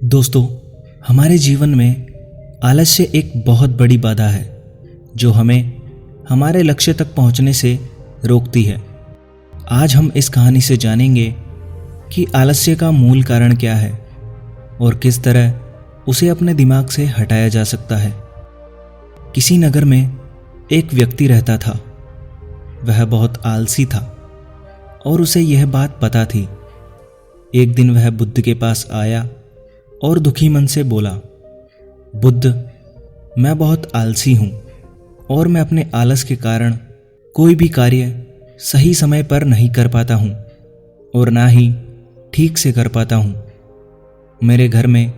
दोस्तों, हमारे जीवन में आलस्य एक बहुत बड़ी बाधा है जो हमें हमारे लक्ष्य तक पहुंचने से रोकती है। आज हम इस कहानी से जानेंगे कि आलस्य का मूल कारण क्या है और किस तरह उसे अपने दिमाग से हटाया जा सकता है। किसी नगर में एक व्यक्ति रहता था। वह बहुत आलसी था और उसे यह बात पता थी। एक दिन वह बुद्ध के पास आया और दुखी मन से बोला, बुद्ध, मैं बहुत आलसी हूं और मैं अपने आलस के कारण कोई भी कार्य सही समय पर नहीं कर पाता हूं और ना ही ठीक से कर पाता हूं। मेरे घर में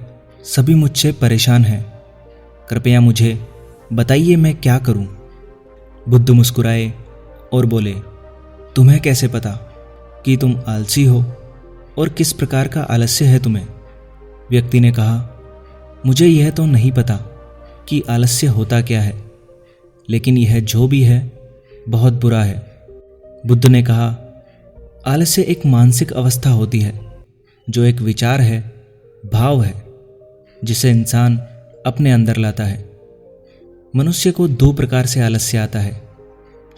सभी मुझसे परेशान हैं। कृपया मुझे बताइए मैं क्या करूं। बुद्ध मुस्कुराए और बोले, तुम्हें कैसे पता कि तुम आलसी हो और किस प्रकार का आलस्य है तुम्हें? व्यक्ति ने कहा, मुझे यह तो नहीं पता कि आलस्य होता क्या है, लेकिन यह जो भी है बहुत बुरा है। बुद्ध ने कहा, आलस्य एक मानसिक अवस्था होती है जो एक विचार है, भाव है, जिसे इंसान अपने अंदर लाता है। मनुष्य को दो प्रकार से आलस्य आता है,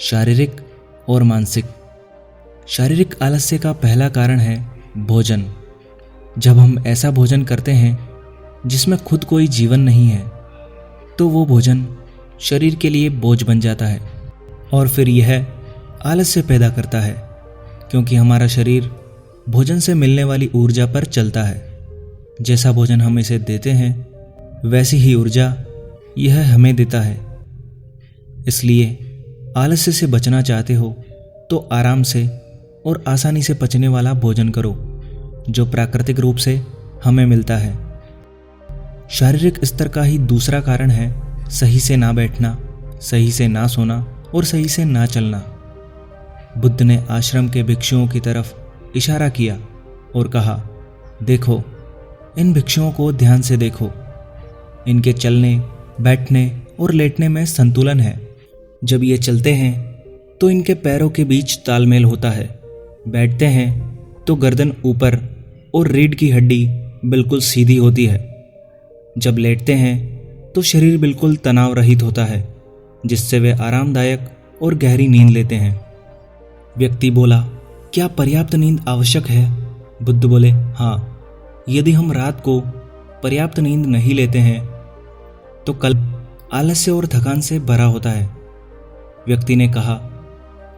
शारीरिक और मानसिक। शारीरिक आलस्य का पहला कारण है भोजन। जब हम ऐसा भोजन करते हैं जिसमें खुद कोई जीवन नहीं है, तो वो भोजन शरीर के लिए बोझ बन जाता है और फिर यह आलस्य पैदा करता है, क्योंकि हमारा शरीर भोजन से मिलने वाली ऊर्जा पर चलता है। जैसा भोजन हम इसे देते हैं वैसी ही ऊर्जा यह हमें देता है। इसलिए आलस्य से बचना चाहते हो तो आराम से और आसानी से पचने वाला भोजन करो जो प्राकृतिक रूप से हमें मिलता है। शारीरिक स्तर का ही दूसरा कारण है सही से ना बैठना, सही से ना सोना और सही से ना चलना। बुद्ध ने आश्रम के भिक्षुओं की तरफ इशारा किया और कहा, देखो, इन भिक्षुओं को ध्यान से देखो। इनके चलने, बैठने और लेटने में संतुलन है। जब ये चलते हैं तो इनके पैरों के बीच तालमेल होता है। बैठते हैं तो गर्दन ऊपर और रीढ़ की हड्डी बिल्कुल सीधी होती है। जब लेटते हैं तो शरीर बिल्कुल तनाव रहित होता है, जिससे वे आरामदायक और गहरी नींद लेते हैं। व्यक्ति बोला, क्या पर्याप्त नींद आवश्यक है? बुद्ध बोले, हाँ, यदि हम रात को पर्याप्त नींद नहीं लेते हैं तो कल आलस्य और थकान से भरा होता है। व्यक्ति ने कहा,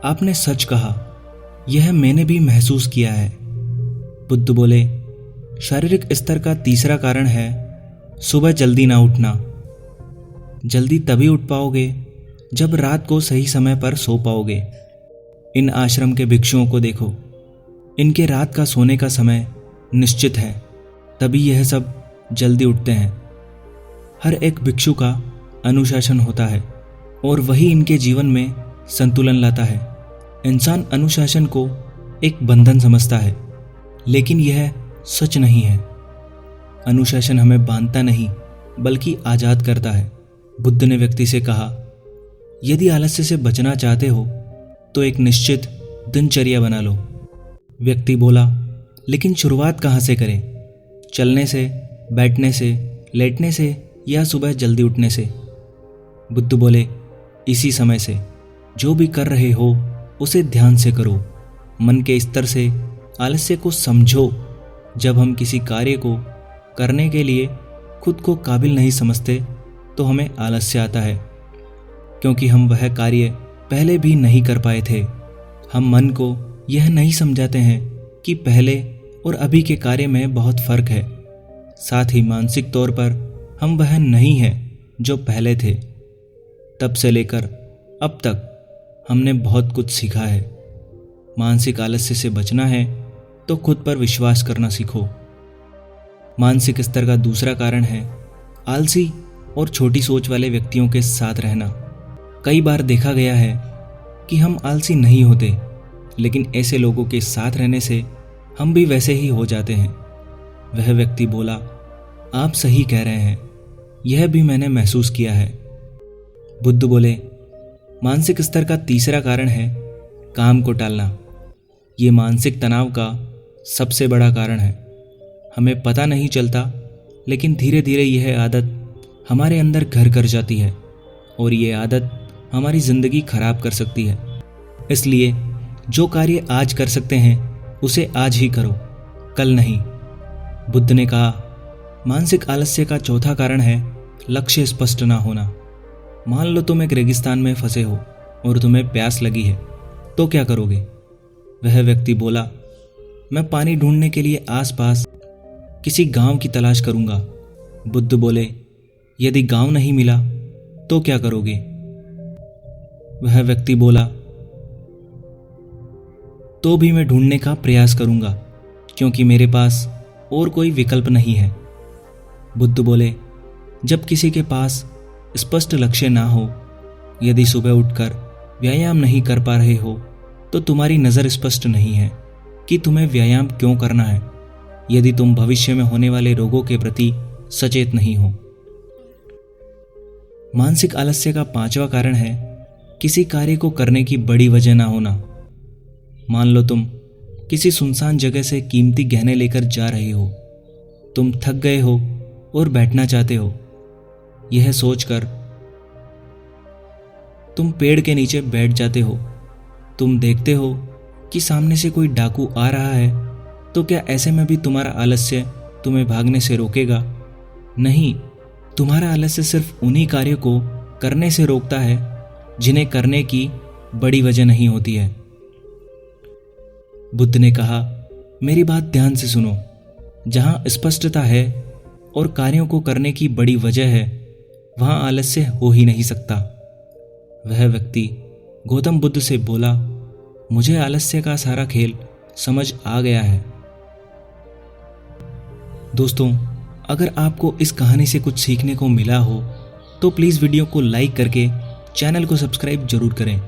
आपने सच कहा, यह मैंने भी महसूस किया है। बुद्ध बोले, शारीरिक स्तर का तीसरा कारण है सुबह जल्दी ना उठना। जल्दी तभी उठ पाओगे जब रात को सही समय पर सो पाओगे। इन आश्रम के भिक्षुओं को देखो, इनके रात का सोने का समय निश्चित है, तभी यह सब जल्दी उठते हैं। हर एक भिक्षु का अनुशासन होता है और वही इनके जीवन में संतुलन लाता है। इंसान अनुशासन को एक बंधन समझता है, लेकिन यह सच नहीं है। अनुशासन हमें बांधता नहीं बल्कि आजाद करता है। बुद्ध ने व्यक्ति से कहा, यदि आलस्य से बचना चाहते हो तो एक निश्चित दिनचर्या बना लो। व्यक्ति बोला, लेकिन शुरुआत कहाँ से करें? चलने से, बैठने से, लेटने से या सुबह जल्दी उठने से? बुद्ध बोले, इसी समय से। जो भी कर रहे हो उसे ध्यान से करो, मन के स्तर से आलस्य को समझो। जब हम किसी कार्य को करने के लिए खुद को काबिल नहीं समझते तो हमें आलस्य आता है, क्योंकि हम वह कार्य पहले भी नहीं कर पाए थे। हम मन को यह नहीं समझाते हैं कि पहले और अभी के कार्य में बहुत फर्क है। साथ ही मानसिक तौर पर हम वह नहीं हैं जो पहले थे। तब से लेकर अब तक हमने बहुत कुछ सीखा है। मानसिक आलस्य से बचना है तो खुद पर विश्वास करना सीखो। मानसिक स्तर का दूसरा कारण है आलसी और छोटी सोच वाले व्यक्तियों के साथ रहना। कई बार देखा गया है कि हम आलसी नहीं होते, लेकिन ऐसे लोगों के साथ रहने से हम भी वैसे ही हो जाते हैं। वह व्यक्ति बोला, आप सही कह रहे हैं, यह भी मैंने महसूस किया है। बुद्ध बोले, मानसिक स्तर का तीसरा कारण है काम को टालना। ये मानसिक तनाव का सबसे बड़ा कारण है। हमें पता नहीं चलता लेकिन धीरे धीरे यह आदत हमारे अंदर घर कर जाती है और ये आदत हमारी ज़िंदगी खराब कर सकती है। इसलिए जो कार्य आज कर सकते हैं उसे आज ही करो, कल नहीं। बुद्ध ने कहा, मानसिक आलस्य का चौथा कारण है लक्ष्य स्पष्ट ना होना। मान लो तुम एक रेगिस्तान में फंसे हो और तुम्हें प्यास लगी है, तो क्या करोगे? वह व्यक्ति बोला, मैं पानी ढूंढने के लिए आसपास किसी गांव की तलाश करूंगा। बुद्ध बोले, यदि गांव नहीं मिला तो क्या करोगे? वह व्यक्ति बोला, तो भी मैं ढूंढने का प्रयास करूंगा, क्योंकि मेरे पास और कोई विकल्प नहीं है। बुद्ध बोले, जब किसी के पास स्पष्ट लक्ष्य ना हो, यदि सुबह उठकर व्यायाम नहीं कर पा रहे हो, तो तुम्हारी नज़र स्पष्ट नहीं है कि तुम्हें व्यायाम क्यों करना है। यदि तुम भविष्य में होने वाले रोगों के प्रति सचेत नहीं हो। मानसिक आलस्य का पांचवा कारण है किसी कार्य को करने की बड़ी वजह ना होना। मान लो तुम किसी सुनसान जगह से कीमती गहने लेकर जा रहे हो। तुम थक गए हो और बैठना चाहते हो। यह सोचकर तुम पेड़ के नीचे बैठ जाते हो। तुम देखते हो कि सामने से कोई डाकू आ रहा है, तो क्या ऐसे में भी तुम्हारा आलस्य तुम्हें भागने से रोकेगा? नहीं, तुम्हारा आलस्य सिर्फ उन्हीं कार्यों को करने से रोकता है जिन्हें करने की बड़ी वजह नहीं होती है। बुद्ध ने कहा, मेरी बात ध्यान से सुनो। जहां स्पष्टता है और कार्यों को करने की बड़ी वजह है, वहां आलस्य हो ही नहीं सकता। वह व्यक्ति गौतम बुद्ध से बोला, मुझे आलस्य का सारा खेल समझ आ गया है। दोस्तों, अगर आपको इस कहानी से कुछ सीखने को मिला हो तो प्लीज़ वीडियो को लाइक करके चैनल को सब्सक्राइब जरूर करें।